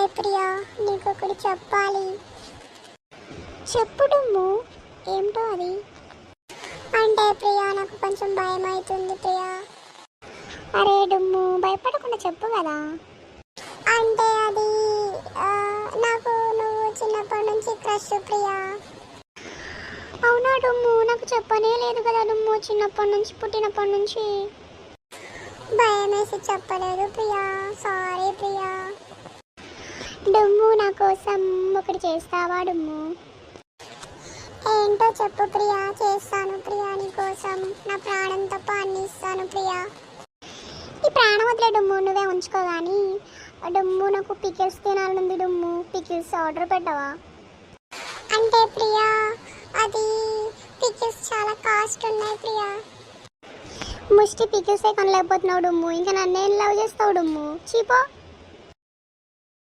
ప్రియా, నీకొకటి చెప్పాలి. చెప్పు డుమ్ము. ఏమిటో అది? అంటే ప్రియా, నాకు కొంచెం భయం అవుతుంది ప్రియా. అరే డుమ్ము, భయపడకుండా చెప్పు కదా. అంటే అది నాకు నువ్వు చిన్నప్పటి నుంచి క్రష్ ప్రియా. అవునా డుమ్ము? నాకు చెప్పనే లేదు కదా డుమ్ము, చిన్నప్పటి నుంచి పుట్టినప్పటి నుంచి. భయం వేసి చెప్పలేదు ప్రియా, సారీ ప్రియా. డుమ్ము, నా కోసం ఒకటి చేస్తావా డుమ్ము? ఏంటో చెప్పు ప్రియా. చేస్తాను ప్రియా, నీ కోసం నా ప్రాణం తప్ప అన్ని ఇస్తాను ప్రియా. ఈ ప్రాణం వదిలే డుమ్ము, నువ్వే ఉంచుకో. కానీ డుమ్ము, నాకు పికిల్స్ తినాలనుంది డుమ్ము, పికిల్స్ ఆర్డర్ పెట్టవా? అంటే ప్రియా, అది పికిల్స్ చాలా కాస్ట్ ఉన్నాయి ప్రియా. ముష్టి పికిల్సే కొనలేకపోతున్నావు డుమ్ము, ఇంకా నన్నేం లవ్ చేస్తావు డుమ్ము? చీపో.